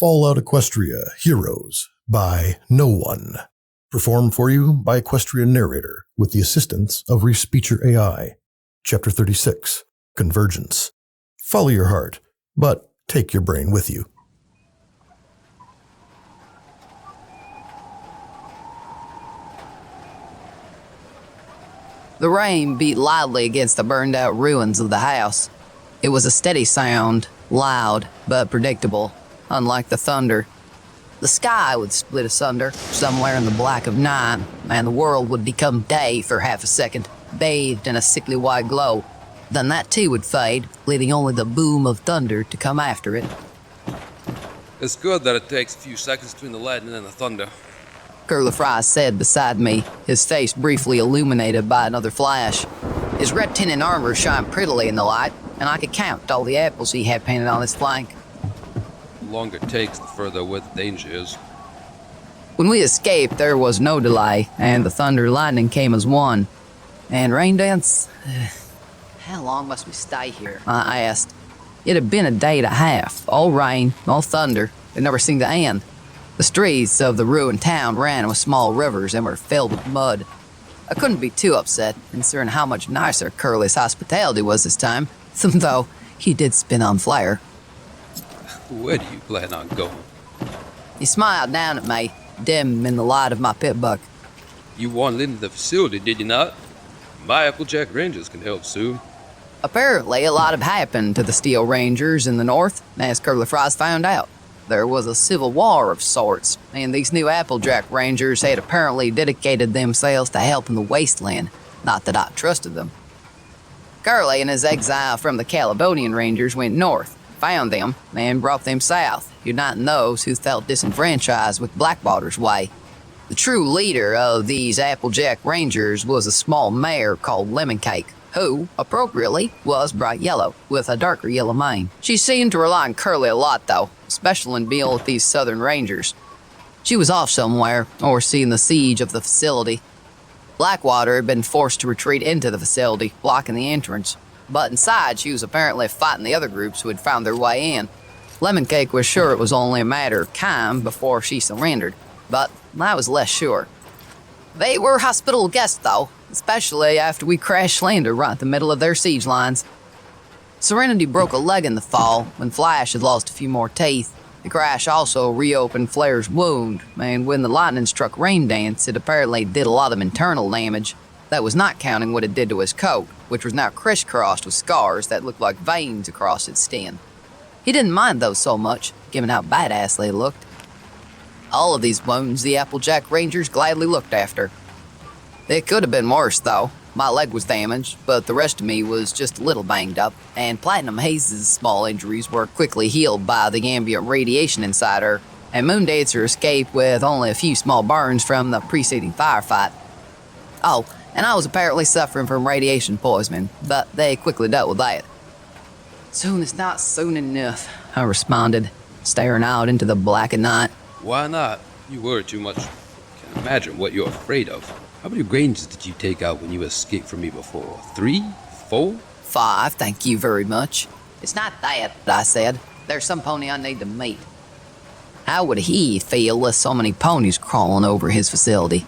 Fallout Equestria Heroes by No One. Performed for you by Equestria narrator with the assistance of Respeecher AI. Chapter 36, Convergence. Follow your heart, but take your brain with you. The rain beat loudly against the burned-out ruins of the house. It was a steady sound, loud but predictable, unlike the thunder. The sky would split asunder somewhere in the black of night, and the world would become day for half a second, bathed in a sickly white glow. Then that too would fade, leaving only the boom of thunder to come after it. It's good that it takes a few seconds between the lightning and the thunder. Curly Fry said beside me, his face briefly illuminated by another flash. His red tinted armor shined prettily in the light, and I could count all the apples he had painted on his flank. The longer it takes, the further away the danger is. When we escaped, there was no delay, and the thunder and lightning came as one. And rain dance? How long must we stay here? I asked. It had been a day and a half, all rain, all thunder. It never seemed to end. The streets of the ruined town ran with small rivers and were filled with mud. I couldn't be too upset, considering how much nicer Curly's hospitality was this time, though he did spin on fire. Where do you plan on going? He smiled down at me, dim in the light of my pit buck. You wanted into the facility, did you not? My Applejack Rangers can help soon. Apparently, a lot had happened to the Steel Rangers in the north, as Curly Fries found out. There was a civil war of sorts, and these new Applejack Rangers had apparently dedicated themselves to helping the wasteland. Not that I trusted them. Curly and his exile from the Caledonian Rangers went north, found them, and brought them south, uniting those who felt disenfranchised with Blackwater's way. The true leader of these Applejack Rangers was a small mare called Lemon Cake, who, appropriately, was bright yellow, with a darker yellow mane. She seemed to rely on Curly a lot, though, especially in dealing with these southern rangers. She was off somewhere, overseeing the siege of the facility. Blackwater had been forced to retreat into the facility, blocking the entrance. But inside, she was apparently fighting the other groups who had found their way in. Lemon Cake was sure it was only a matter of time before she surrendered, but I was less sure. They were hospitable guests, though, especially after we crash-landed right in the middle of their siege lines. Serenity broke a leg in the fall when Flash had lost a few more teeth. The crash also reopened Flair's wound, and when the lightning struck Rain Dance, it apparently did a lot of internal damage. That was not counting what it did to his coat, which was now crisscrossed with scars that looked like veins across its skin. He didn't mind those so much, given how badass they looked. All of these wounds the Applejack Rangers gladly looked after. It could have been worse, though. My leg was damaged, but the rest of me was just a little banged up, and Platinum Haze's small injuries were quickly healed by the ambient radiation inside her, and Moondancer escaped with only a few small burns from the preceding firefight. Oh, and I was apparently suffering from radiation poisoning, but they quickly dealt with that. Soon is not soon enough, I responded, staring out into the black night. Why not? You worry too much. Can't imagine what you're afraid of. How many Rangers did you take out when you escaped from me before? 3? 4? 5, thank you very much. It's not that, I said. There's some pony I need to meet. How would he feel with so many ponies crawling over his facility?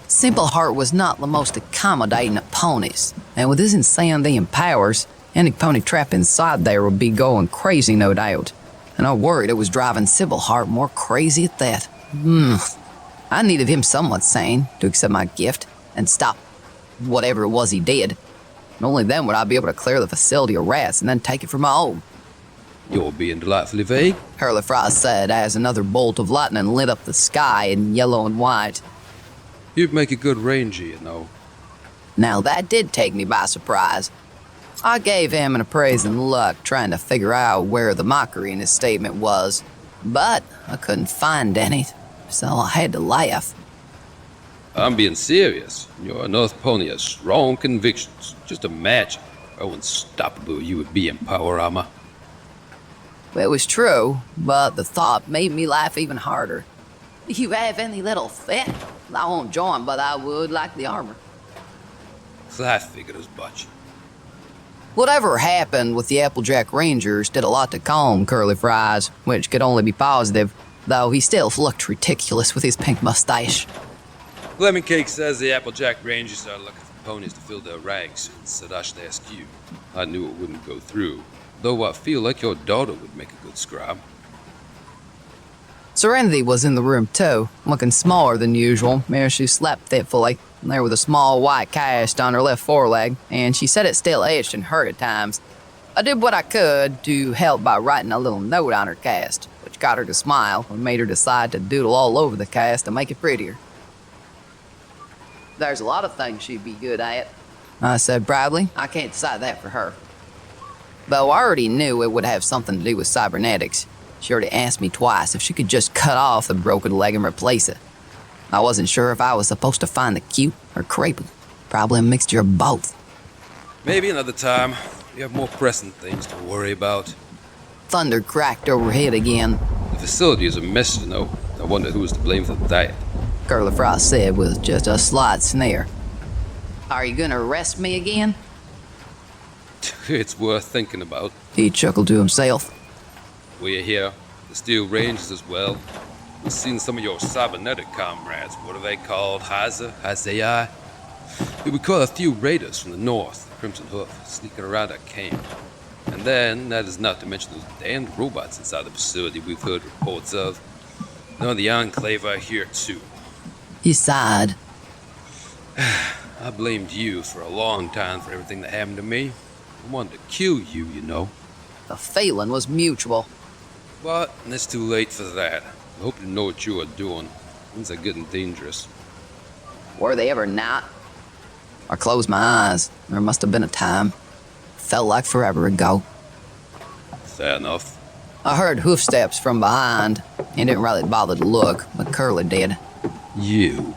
Simple Heart was not the most accommodating of ponies, and with his insanity powers, any pony trapped inside there would be going crazy, no doubt. And I worried it was driving Simple Heart more crazy at that. I needed him somewhat sane to accept my gift and stop whatever it was he did. And only then would I be able to clear the facility of rats and then take it for my own. You're being delightfully vague. Curly Fry said as another bolt of lightning lit up the sky in yellow and white. You'd make a good ranger, you know. Now that did take me by surprise. I gave him an appraising look, trying to figure out where the mockery in his statement was, but I couldn't find any, so I had to laugh. I'm being serious. You're a North Pony of strong convictions. Just imagine how unstoppable you would be in power armor. It was true, but the thought made me laugh even harder. Do you have any little fit? I won't join, but I would like the armor. I figured as much. Whatever happened with the Applejack Rangers did a lot to calm Curly Fries, which could only be positive, though he still looked ridiculous with his pink mustache. Lemon Cake says the Applejack Rangers are looking for ponies to fill their ranks, and said I should ask you. I knew it wouldn't go through, though I feel like your daughter would make a good scribe. Serenity was in the room too, looking smaller than usual, as she slept fitfully. There was a small white cast on her left foreleg, and she said it still itched and hurt at times. I did what I could to help by writing a little note on her cast, which got her to smile and made her decide to doodle all over the cast to make it prettier. There's a lot of things she'd be good at, I said proudly. I can't decide that for her. Though I already knew it would have something to do with cybernetics. She already asked me twice if she could just cut off the broken leg and replace it. I wasn't sure if I was supposed to find the cute or crippled. Probably a mixture of both. Maybe another time. We have more pressing things to worry about. Thunder cracked overhead again. The facility is a mess, you know. I wonder who is to blame for that. Curly Frost said with just a slight sneer. Are you gonna arrest me again? It's worth thinking about. He chuckled to himself. We're here, the Steel Rangers as well. We've seen some of your cybernetic comrades. What are they called? Hazai? We caught a few raiders from the north, Crimson Hoof, sneaking around our camp. And then, that is not to mention those damned robots inside the facility we've heard reports of. Now the Enclave are here too. He sighed. I blamed you for a long time for everything that happened to me. I wanted to kill you, you know. The feeling was mutual. But it's too late for that. I hope you know what you are doing. Things are getting dangerous. Were they ever not? I closed my eyes. There must have been a time. Felt like forever ago. Fair enough. I heard hoofsteps from behind. He didn't really bother to look, but Curly did. You.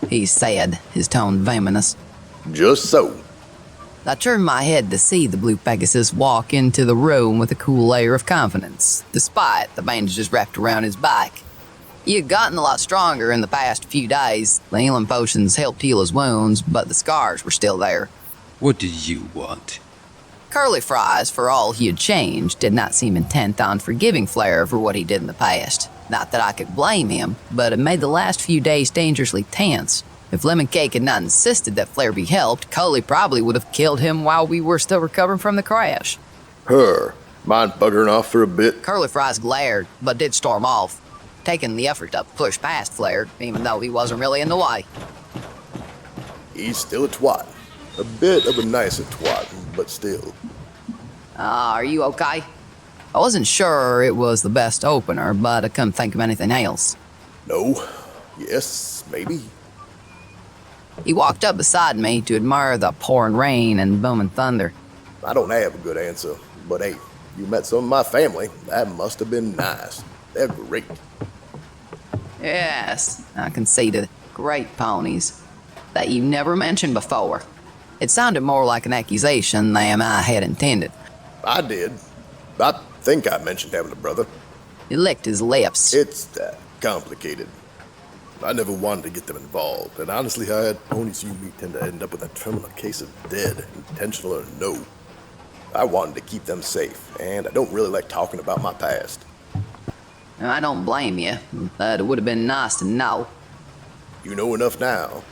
He said, his tone venomous. Just so. I turned my head to see the Blue Pegasus walk into the room with a cool air of confidence, despite the bandages wrapped around his back. He had gotten a lot stronger in the past few days. The healing potions helped heal his wounds, but the scars were still there. What do you want? Curly Fries, for all he had changed, did not seem intent on forgiving Flair for what he did in the past. Not that I could blame him, but it made the last few days dangerously tense. If Lemon Cake had not insisted that Flair be helped, Coley probably would have killed him while we were still recovering from the crash. Her. Mind buggering off for a bit? Curly Fries glared, but did storm off, taking the effort to push past Flair, even though he wasn't really in the way. He's still a twat. A bit of a nicer twat, but still. Are you okay? I wasn't sure it was the best opener, but I couldn't think of anything else. No. Yes, maybe. He walked up beside me to admire the pouring rain and booming thunder. I don't have a good answer, but hey, you met some of my family. That must have been nice. They're great. Yes, I conceded. Great ponies. That you never mentioned before. It sounded more like an accusation than I had intended. I did. I think I mentioned having a brother. He licked his lips. It's that complicated. I never wanted to get them involved, and honestly, I had ponies you meet tend to end up with a terminal case of dead, intentional or no. I wanted to keep them safe, and I don't really like talking about my past. I don't blame you, but it would have been nice to know. You know enough now.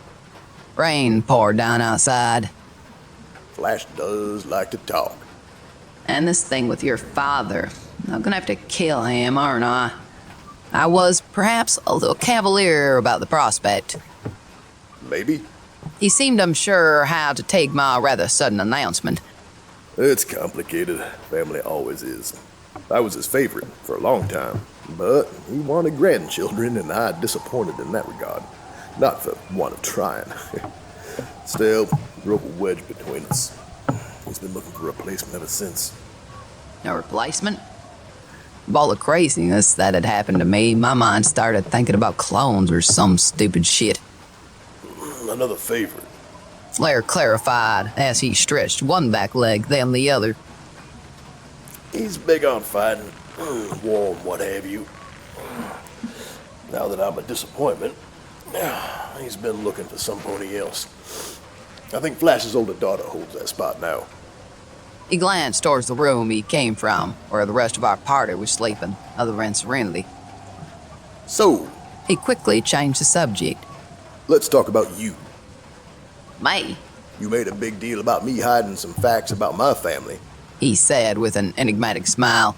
Rain poured down outside. Flash does like to talk. And this thing with your father, I'm gonna have to kill him, aren't I? I was perhaps a little cavalier about the prospect. Maybe. He seemed unsure how to take my rather sudden announcement. It's complicated. Family always is. I was his favorite for a long time, but he wanted grandchildren, and I disappointed in that regard. Not for want of trying. Still, broke a wedge between us. He's been looking for a replacement ever since. A replacement? Of all the craziness that had happened to me, my mind started thinking about clones or some stupid shit. Another favorite. Flair clarified as he stretched one back leg, then the other. He's big on fighting, war, what have you. Now that I'm a disappointment, he's been looking for some pony else. I think Flash's older daughter holds that spot now. He glanced towards the room he came from, where the rest of our party was sleeping, other than Serenity. So, He quickly changed the subject. let's talk about you. Me, You made a big deal about me hiding some facts about my family, he said with an enigmatic smile.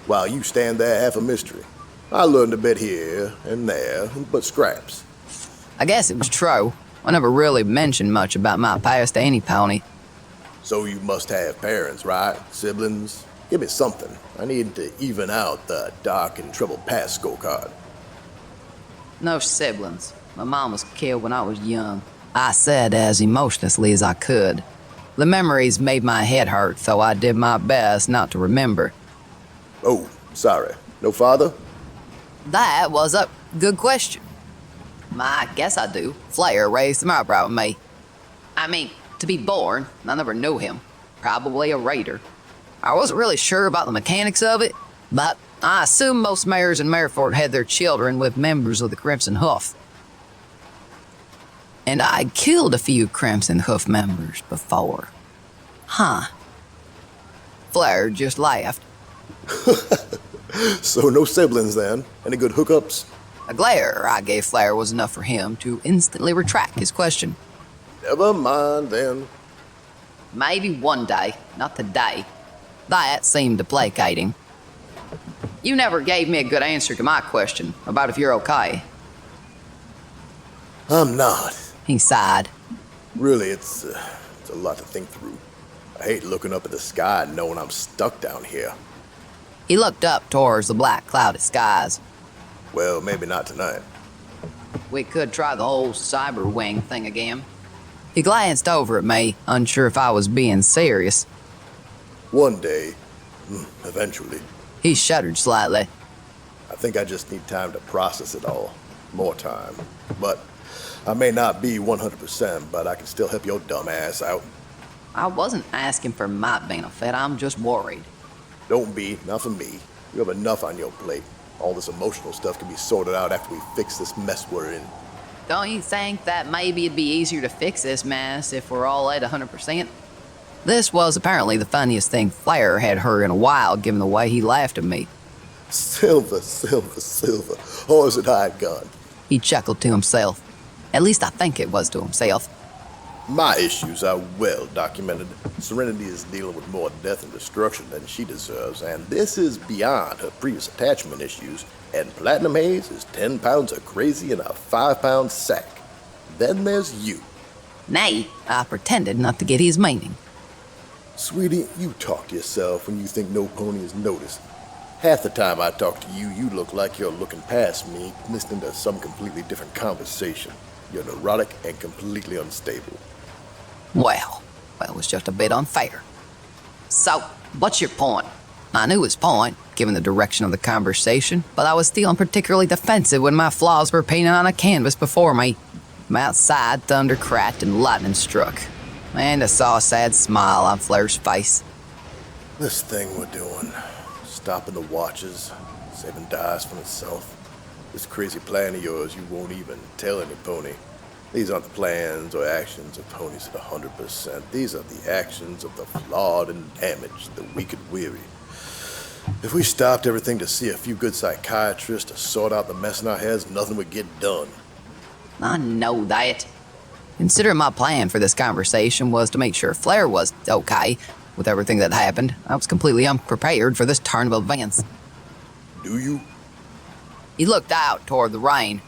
while you stand there half a mystery. I learned a bit here and there, but scraps. I guess it was true. I never really mentioned much about my past to any pony. So you must have parents, right? Siblings? Give me something. I need to even out the dark and troubled past scorecard. No siblings. My mom was killed when I was young. I said as emotionlessly as I could. The memories made my head hurt, so I did my best not to remember. Oh, sorry. No father? That was a good question. I guess I do. Flair raised him eyebrow at me. I mean, to be born, I never knew him. Probably a raider. I wasn't really sure about the mechanics of it, but I assume most mayors in Merefort had their children with members of the Crimson Hoof. And I killed a few Crimson Hoof members before. Huh. Flair just laughed. So no siblings then? Any good hookups? A glare I gave Flair was enough for him to instantly retract his question. Never mind then. Maybe one day, not today. That seemed to placate him. You never gave me a good answer to my question about if you're okay. I'm not. He sighed. Really, it's a lot to think through. I hate looking up at the sky and knowing I'm stuck down here. He looked up towards the black clouded skies. Well, maybe not tonight. We could try the whole cyber wing thing again. He glanced over at me, unsure if I was being serious. One day, eventually. He shuddered slightly. I think I just need time to process it all. More time. But I may not be 100%, but I can still help your dumb ass out. I wasn't asking for my benefit, I'm just worried. Don't be, not for me. You have enough on your plate. All this emotional stuff can be sorted out after we fix this mess we're in. Don't you think that maybe it'd be easier to fix this mess if we're all at 100%? This was apparently the funniest thing Flair had heard in a while, given the way he laughed at me. Silver, silver, silver. Horse and hide gun. He chuckled to himself. At least I think it was to himself. My issues are well documented. Serenity is dealing with more death and destruction than she deserves, and this is beyond her previous attachment issues. And Platinum Haze is 10 pounds of crazy in a 5-pound sack. Then there's you. Nay, I pretended not to get his meaning. Sweetie, you talk to yourself when you think no pony is noticed. Half the time I talk to you, you look like you're looking past me, listening to some completely different conversation. You're neurotic and completely unstable. Well, that was just a bit unfair. So, what's your point? I knew his point, given the direction of the conversation, but I was feeling particularly defensive when my flaws were painted on a canvas before me. From outside, thunder cracked and lightning struck. And I saw a sad smile on Flair's face. This thing we're doing, stopping the watches, saving dice from itself. This crazy plan of yours, you won't even tell any pony. These aren't the plans or actions of ponies at 100%. These are the actions of the flawed and damaged, the weak and weary. If we stopped everything to see a few good psychiatrists to sort out the mess in our heads, nothing would get done. I know that. Considering my plan for this conversation was to make sure Flair was okay with everything that happened, I was completely unprepared for this turn of events. Do you? He looked out toward the rain.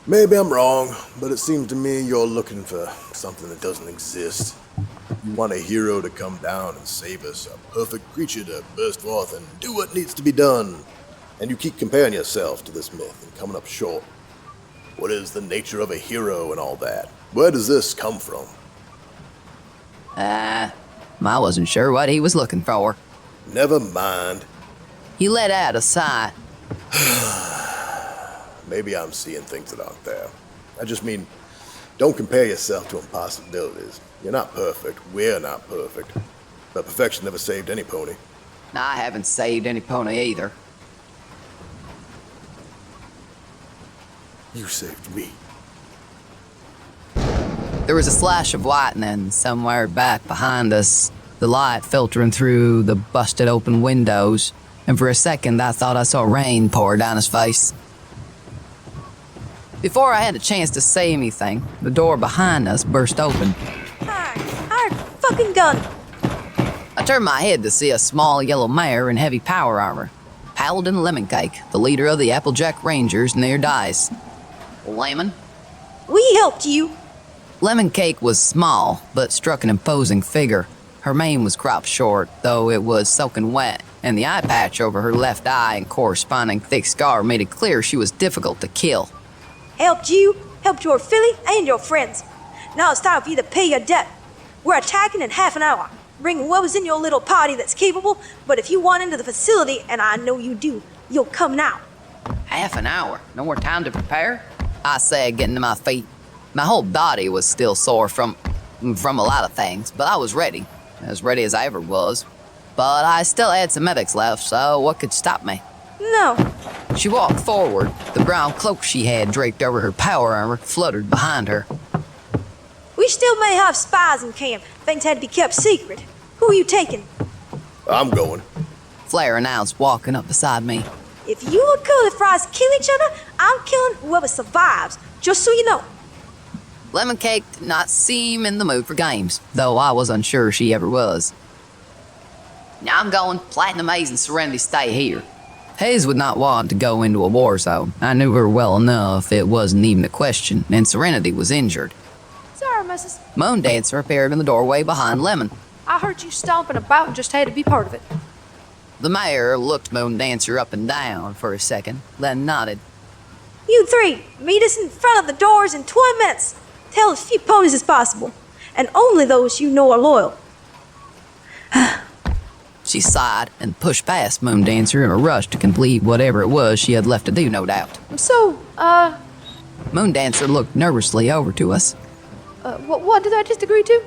Maybe I'm wrong, but it seems to me you're looking for something that doesn't exist. You want a hero to come down and save us, a perfect creature to burst forth and do what needs to be done. And you keep comparing yourself to this myth and coming up short. What is the nature of a hero and all that? Where does this come from? I wasn't sure what he was looking for. Never mind. He let out a sigh. Maybe I'm seeing things that aren't there. I just mean, don't compare yourself to impossibilities. You're not perfect. We're not perfect. But perfection never saved any pony. I haven't saved any pony either. You saved me. There was a flash of lightning somewhere back behind us. the light filtering through the busted open windows, and for a second I thought I saw rain pour down his face. Before I had a chance to say anything, the door behind us burst open. Hard fucking gun. I turned my head to see a small yellow mare in heavy power armor. Paladin Lemon Cake, the leader of the Applejack Rangers, near dies. Lemon? We helped you. Lemon Cake was small, but struck an imposing figure. Her mane was cropped short, though it was soaking wet, and the eye patch over her left eye and corresponding thick scar made it clear she was difficult to kill. Helped you, helped your filly, and your friends. Now it's time for you to pay your debt. We're attacking in half an hour. Bring what was in your little party that's capable, but if you want into the facility, and I know you do, you'll come now. Half an hour? No more time to prepare? I said, getting to my feet. My whole body was still sore from a lot of things, but I was ready. As ready as I ever was. But I still had some medics left, so what could stop me? No. She walked forward. The brown cloak she had draped over her power armor fluttered behind her. We still may have spies in camp. Things had to be kept secret. Who are you taking? I'm going. Flair announced, walking up beside me. If you and Curly Fries kill each other, I'm killing whoever survives, just so you know. Lemon Cake did not seem in the mood for games, though I was unsure she ever was. Now I'm going. Platinum Haze and Serenity stay here. Hayes would not want to go into a war zone. I knew her well enough it wasn't even a question, and Serenity was injured. Sorry, Mrs. Moon Dancer appeared in the doorway behind Lemon. I heard you stomping about and just had to be part of it. The mayor looked Moon Dancer up and down for a second, then nodded. You three, meet us in front of the doors in 20 minutes. Tell as few ponies as possible, and only those you know are loyal. She sighed and pushed past Moon Dancer in a rush to complete whatever it was she had left to do, no doubt. So, Moon Dancer looked nervously over to us. what did I just agree to?